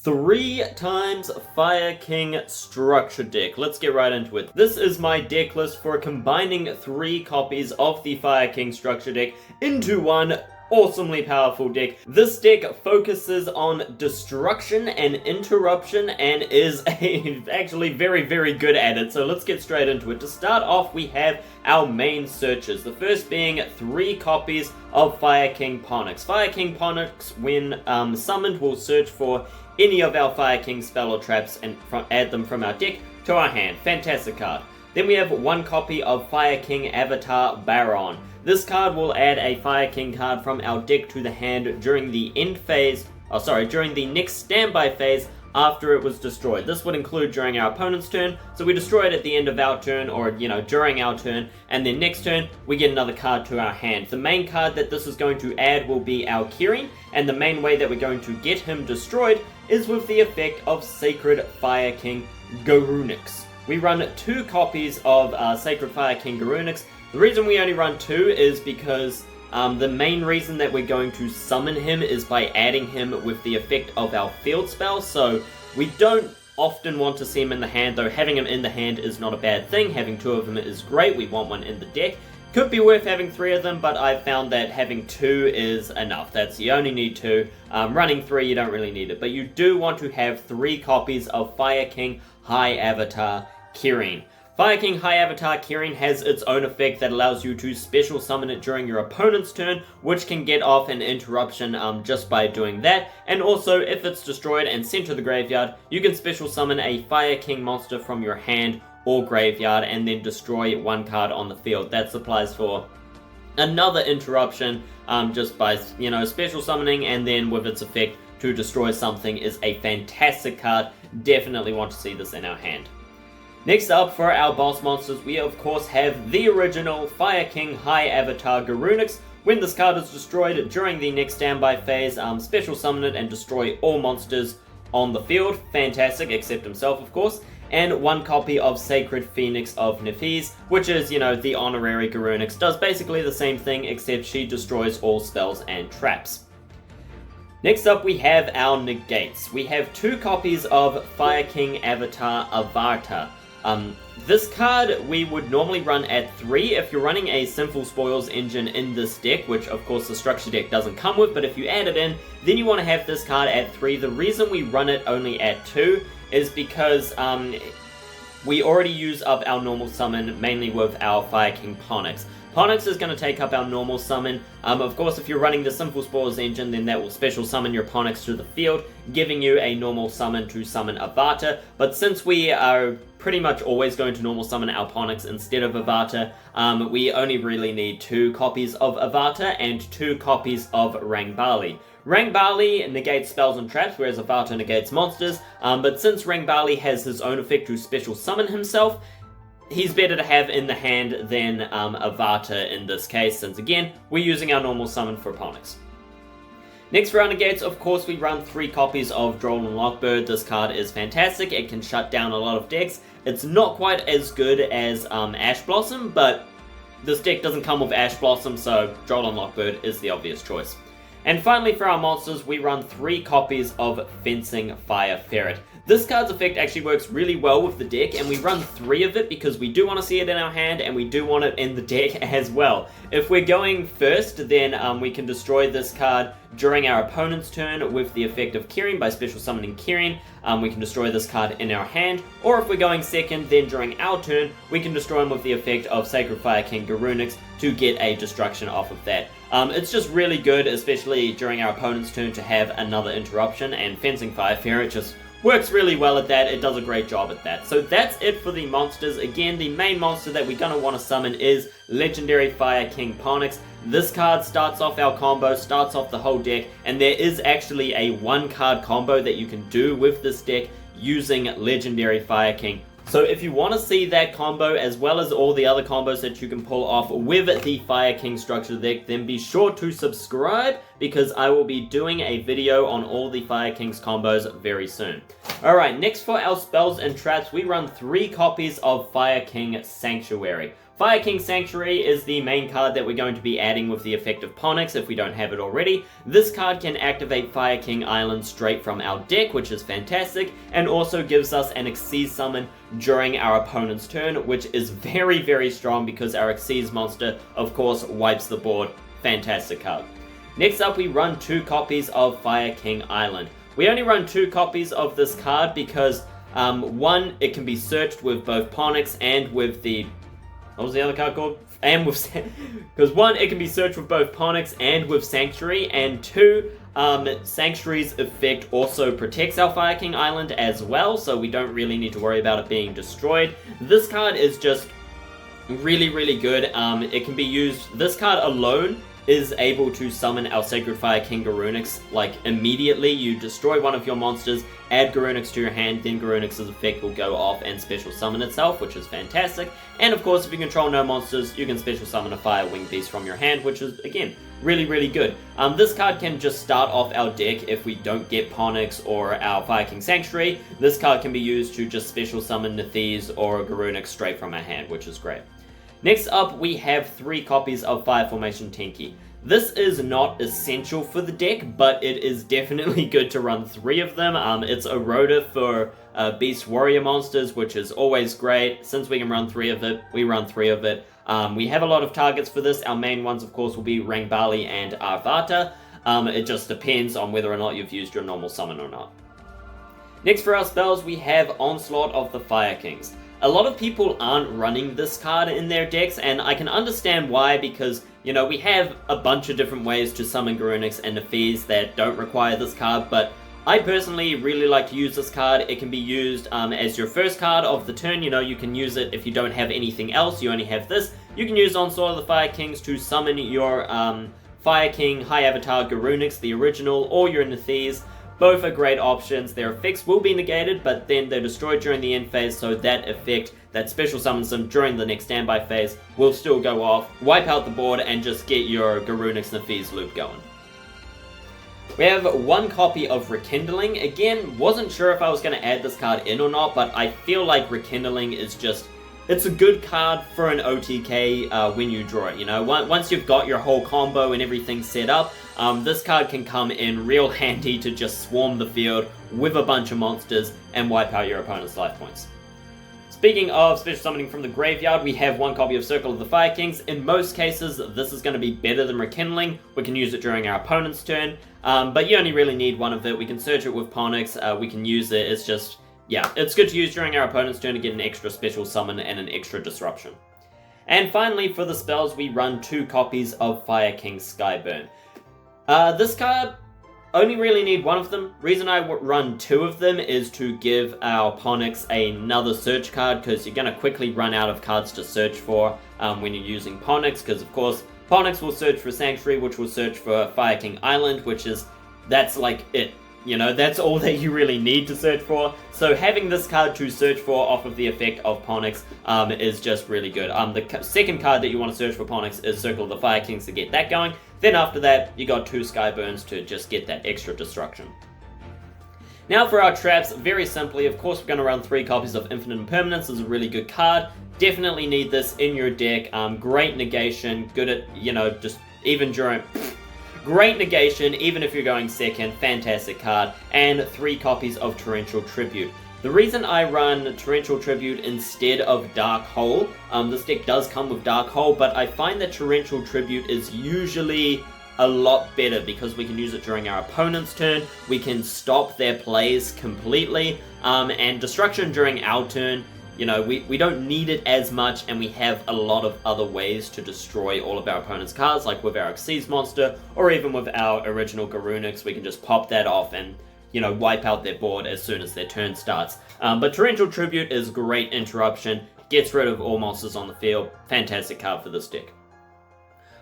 Three times Fire King structure deck. Let's get right into it. This is my deck list for combining 3 copies of the Fire King structure deck into one awesomely powerful deck. This deck focuses on destruction and interruption and is actually very good at it. So let's get straight into it. To start off, we have our main searches. The first being 3 copies of Fire King Ponix. Fire King Ponix, when summoned, will search for any of our Fire King spell or traps and add them from our deck to our hand. Fantastic card. Then we have 1 copy of Fire King Avatar Baron. This card will add a Fire King card from our deck to the hand during the during the next standby phase after it was destroyed. This would include during our opponent's turn, so we destroy it at the end of our turn or, during our turn, and then next turn we get another card to our hand. The main card that this is going to add will be our Kirin, and the main way that we're going to get him destroyed is with the effect of Sacred Fire King Garunix. We run 2 copies of Sacred Fire King Garunix. The reason we only run 2 is because the main reason that we're going to summon him is by adding him with the effect of our field spell, so we don't often want to see him in the hand, though having him in the hand is not a bad thing. Having 2 of them is great. We want one in the deck. Could be worth having 3 of them, but I've found that having 2 is enough. You only need 2. Running 3, you don't really need it, but you do want to have 3 copies of Fire King High Avatar Kirin. Fire King High Avatar Kirin has its own effect that allows you to special summon it during your opponent's turn, which can get off an interruption just by doing that. And also, if it's destroyed and sent to the graveyard, you can special summon a Fire King monster from your hand or graveyard and then destroy 1 card on the field. That supplies for another interruption just by, special summoning, and then with its effect to destroy something is a fantastic card. Definitely want to see this in our hand. Next up, for our boss monsters, we of course have the original Fire King High Avatar Garunix. When this card is destroyed during the next standby phase, special summon it and destroy all monsters on the field. Fantastic, except himself of course. And 1 copy of Sacred Phoenix of Nefis, which is, the honorary Garunix. Does basically the same thing, except she destroys all spells and traps. Next up, we have our negates. We have 2 copies of Fire King Avatar Avarta. This card we would normally run at 3 if you're running a Sinful Spoils engine in this deck, which of course the structure deck doesn't come with, but if you add it in, then you want to have this card at 3. The reason we run it only at 2 is because we already use up our normal summon mainly with our Fire King Ponix. Ponix is going to take up our normal summon. Of course, if you're running the Sinful Spoils engine, then that will special summon your Ponix to the field, giving you a normal summon to summon Avarta. But since we are pretty much always going to normal summon our Ponix instead of Avarta, we only really need 2 copies of Avarta and 2 copies of Rangbali. Rangbali negates spells and traps, whereas Avarta negates monsters, but since Rangbali has his own effect to special summon himself, he's better to have in the hand than Avarta in this case, since again, we're using our normal summon for Ponix. Next for our negates, of course, we run 3 copies of Droll and Lockbird. This card is fantastic. It can shut down a lot of decks. It's not quite as good as Ash Blossom, but this deck doesn't come with Ash Blossom, so Droll and Lockbird is the obvious choice. And finally, for our monsters, we run 3 copies of Fencing Fire Ferret. This card's effect actually works really well with the deck, and we run 3 of it because we do want to see it in our hand and we do want it in the deck as well. If we're going first, then we can destroy this card during our opponent's turn with the effect of Kirin by special summoning Kirin. We can destroy this card in our hand, or if we're going second, then during our turn, we can destroy him with the effect of Sacred Fire King Garunix to get a destruction off of that. It's just really good, especially during our opponent's turn, to have another interruption, and Fencing Fire Ferret just works really well at that. It does a great job at that. So that's it for the monsters. Again, the main monster that we're going to want to summon is Legendary Fire King Ponix. This card starts off our combo, starts off the whole deck, and there is actually a 1-card combo that you can do with this deck using Legendary Fire King. So if you want to see that combo as well as all the other combos that you can pull off with the Fire King structure deck, then be sure to subscribe because I will be doing a video on all the Fire King's combos very soon. Alright, next for our spells and traps, we run 3 copies of Fire King Sanctuary. Fire King Sanctuary is the main card that we're going to be adding with the effect of Ponyx if we don't have it already. This card can activate Fire King Island straight from our deck, which is fantastic, and also gives us an Xyz summon during our opponent's turn, which is very, very strong because our Xyz monster, of course, wipes the board. Fantastic card. Next up, we run 2 copies of Fire King Island. We only run 2 copies of this card because, one, it can be searched with both Ponyx and with the... What was the other card called? And with... Because 1, it can be searched with both Ponyx and with Sanctuary, and 2, Sanctuary's effect also protects our Fire King Island as well, so we don't really need to worry about it being destroyed. This card is just really, really good. It can be used... This card alone is able to summon our Sacred Fire King Garunix, like, immediately. You destroy one of your monsters, add Garunix to your hand, then Garunix's effect will go off and special summon itself, which is fantastic. And of course, if you control no monsters, you can special summon a Fire Wing Beast from your hand, which is, again, really, really good. This card can just start off our deck if we don't get Ponyx or our Fire King Sanctuary. This card can be used to just special summon Nethes or Garunix straight from our hand, which is great. Next up, we have 3 copies of Fire Formation Tenki. This is not essential for the deck, but it is definitely good to run 3 of them. It's a rota for Beast Warrior monsters, which is always great. Since we can run 3 of it, we run 3 of it. We have a lot of targets for this. Our main ones, of course, will be Rangbali and Arvata. It just depends on whether or not you've used your normal summon or not. Next for our spells, we have Onslaught of the Fire Kings. A lot of people aren't running this card in their decks, and I can understand why, because, you know, we have a bunch of different ways to summon Garunix and Nethes that don't require this card, but I personally really like to use this card. It can be used as your first card of the turn. You know, you can use it if you don't have anything else, you only have this. You can use Onslaught of the Fire Kings to summon your Fire King High Avatar Garunix, the original, or your Nethes. Both are great options. Their effects will be negated, but then they're destroyed during the end phase, so that effect that special summons them during the next standby phase will still go off, wipe out the board, and just get your Garunix Nethes loop going. We have 1 copy of Rekindling. Again, wasn't sure if I was going to add this card in or not, but I feel like Rekindling is just... It's a good card for an OTK when you draw it, you know? Once you've got your whole combo and everything set up, this card can come in real handy to just swarm the field with a bunch of monsters and wipe out your opponent's life points. Speaking of special summoning from the graveyard, we have 1 copy of Circle of the Fire Kings. In most cases, this is going to be better than Rekindling. We can use it during our opponent's turn, but you only really need 1 of it. We can search it with Ponyx, we can use it, it's just... Yeah, it's good to use during our opponent's turn to get an extra special summon and an extra disruption. And finally, for the spells, we run 2 copies of Fire King Skyburn. This card, only really need 1 of them. Reason I run 2 of them is to give our Ponyx another search card, because you're going to quickly run out of cards to search for when you're using Ponyx, because of course, Ponyx will search for Sanctuary, which will search for Fire King Island, that's like it. You know, that's all that you really need to search for. So having this card to search for off of the effect of Ponyx is just really good. The second card that you want to search for Ponyx is Circle of the Fire Kings to get that going. Then after that, you got 2 Skyburns to just get that extra destruction. Now for our traps, very simply, of course we're going to run 3 copies of Infinite Impermanence. This is a really good card. Definitely need this in your deck. Great negation, good at, you know, just even during... Great negation, even if you're going second, fantastic card, and 3 copies of Torrential Tribute. The reason I run Torrential Tribute instead of Dark Hole, this deck does come with Dark Hole, but I find that Torrential Tribute is usually a lot better because we can use it during our opponent's turn, we can stop their plays completely, and Destruction during our turn. You know, we don't need it as much, and we have a lot of other ways to destroy all of our opponent's cards, like with our Xyz monster, or even with our original Garunix. We can just pop that off and, you know, wipe out their board as soon as their turn starts. But Torrential Tribute is great interruption, gets rid of all monsters on the field. Fantastic card for this deck.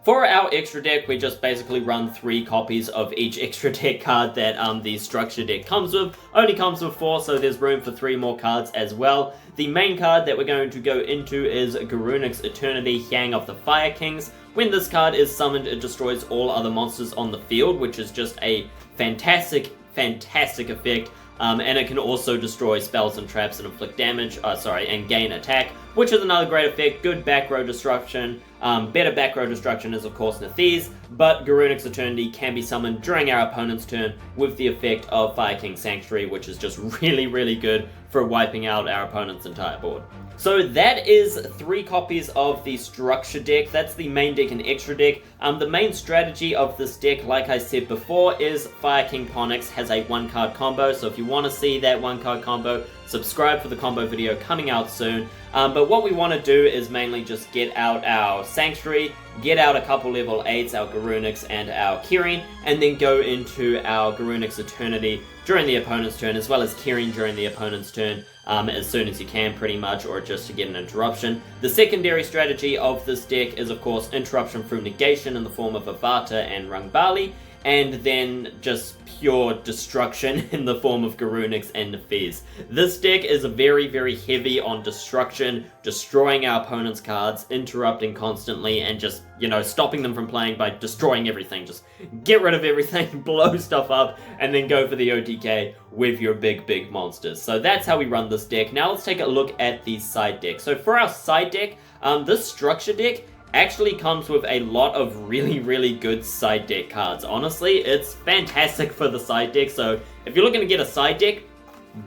For our extra deck, we just basically run 3 copies of each extra deck card that the structure deck comes with. Only comes with 4, so there's room for 3 more cards as well. The main card that we're going to go into is Garunix Eternity Yang of the Fire Kings. When this card is summoned, it destroys all other monsters on the field, which is just a fantastic effect. and it can also destroy spells and traps and inflict damage, and gain attack, which is another great effect. Good back row destruction. Better back row destruction is of course Nephese, but Garunic's Eternity can be summoned during our opponent's turn with the effect of Fire King Sanctuary, which is just really, really good for wiping out our opponent's entire board. So that is 3 copies of the structure deck. That's the main deck and extra deck. The main strategy of this deck, like I said before, is Fire King Ponyx has a 1-card combo. So if you want to see that 1-card combo, subscribe for the combo video coming out soon. But what we want to do is mainly just get out our Sanctuary, get out a couple level 8s, our Garunix and our Kirin, and then go into our Garunic's Eternity during the opponent's turn, as well as Kirin during the opponent's turn, as soon as you can, pretty much, or just to get an interruption. The secondary strategy of this deck is, of course, interruption through negation in the form of Avata and Rangbali, and then just pure destruction in the form of Garunix and Nephese. This deck is very, very heavy on destruction, destroying our opponent's cards, interrupting constantly, and just, stopping them from playing by destroying everything. Just get rid of everything, blow stuff up, and then go for the OTK with your big monsters. So that's how we run this deck. Now let's take a look at the side deck. So for our side deck, this structure deck actually comes with a lot of really, really good side deck cards. Honestly, it's fantastic for the side deck, so if you're looking to get a side deck,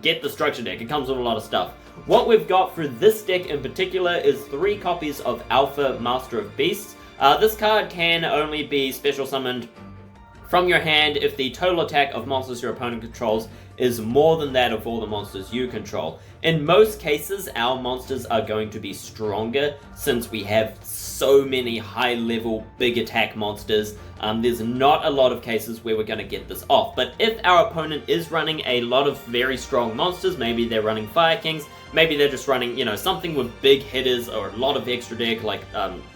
get the structure deck. It comes with a lot of stuff. What we've got for this deck in particular is 3 copies of Alpha Master of Beasts. This card can only be special summoned from your hand if the total attack of monsters your opponent controls is more than that of all the monsters you control. In most cases, our monsters are going to be stronger since we have so many high-level, big attack monsters. There's not a lot of cases where we're going to get this off. But if our opponent is running a lot of very strong monsters, maybe they're running Fire Kings, maybe they're just running, something with big hitters or a lot of extra deck, like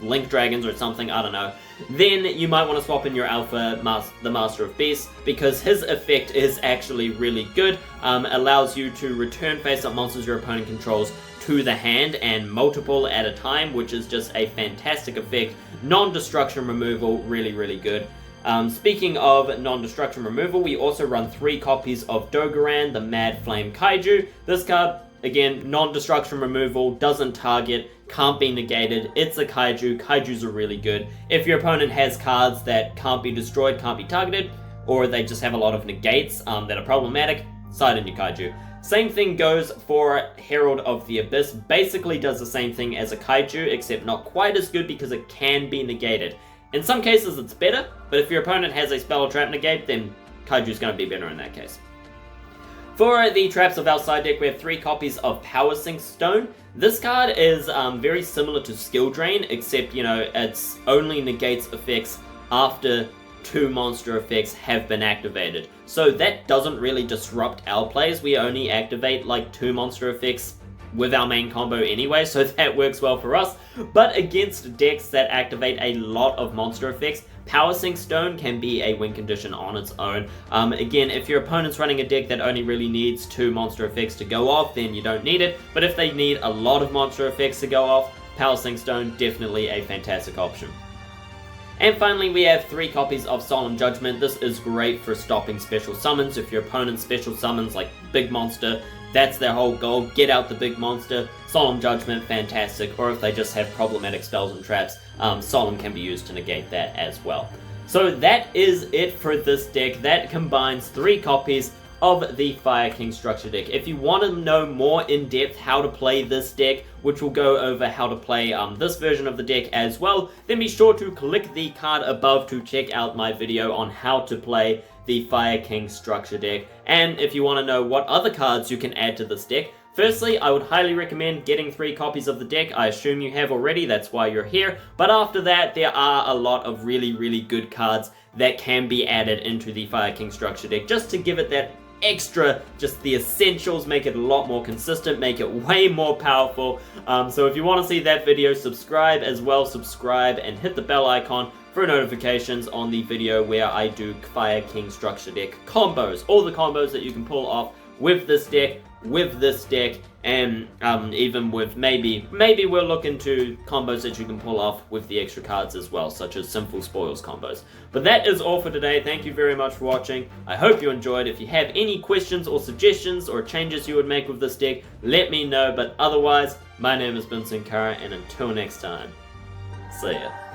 Link Dragons or something, I don't know, then you might want to swap in your the Master of Beasts, because his effect is actually really good. Allows you to return face-up monsters your opponent controls to the hand, and multiple at a time, which is just a fantastic effect. Non-destruction removal, really, really good. Speaking of non-destruction removal, we also run 3 copies of Dogoran, the Mad Flame Kaiju. This card, again, non-destruction removal, doesn't target, can't be negated. It's a Kaiju. Kaijus are really good. If your opponent has cards that can't be destroyed, can't be targeted, or they just have a lot of negates that are problematic, side in your Kaiju. Same thing goes for Herald of the Abyss. Basically does the same thing as a Kaiju, except not quite as good because it can be negated. In some cases it's better, but if your opponent has a spell or trap negate, then Kaiju's going to be better in that case. For the traps of our side deck, we have 3 copies of Power Sink Stone. This card is very similar to Skill Drain, except, it's only negates effects after 2 monster effects have been activated. So that doesn't really disrupt our plays. We only activate like 2 monster effects with our main combo anyway, so that works well for us. But against decks that activate a lot of monster effects, Power Sink Stone can be a win condition on its own. Again, if your opponent's running a deck that only really needs 2 monster effects to go off, then you don't need it. But if they need a lot of monster effects to go off, Power Sink Stone, definitely a fantastic option. And finally, we have 3 copies of Solemn Judgment. This is great for stopping special summons. If your opponent special summons like big monster, that's their whole goal, get out the big monster. Solemn Judgment, fantastic. Or if they just have problematic spells and traps, Solemn can be used to negate that as well. So that is it for this deck. That combines 3 copies of the Fire King structure deck. If you want to know more in depth how to play this deck, which will go over how to play this version of the deck as well, then be sure to click the card above to check out my video on how to play the Fire King structure deck. And if you want to know what other cards you can add to this deck, firstly, I would highly recommend getting 3 copies of the deck. I assume you have already, that's why you're here. But after that, there are a lot of really, really good cards that can be added into the Fire King structure deck, just to give it that extra, just the essentials, make it a lot more consistent, make it way more powerful. So if you want to see that video, subscribe as well, subscribe and hit the bell icon for notifications on the video where I do Fire King structure deck combos. All the combos that you can pull off with this deck with this deck, and even with maybe we'll look into combos that you can pull off with the extra cards as well, such as Sinful Spoils combos. But that is all for today. Thank you very much for watching. I hope you enjoyed. If you have any questions or suggestions or changes you would make with this deck, let me know. But otherwise, my name has been Senkara, and until next time, see ya.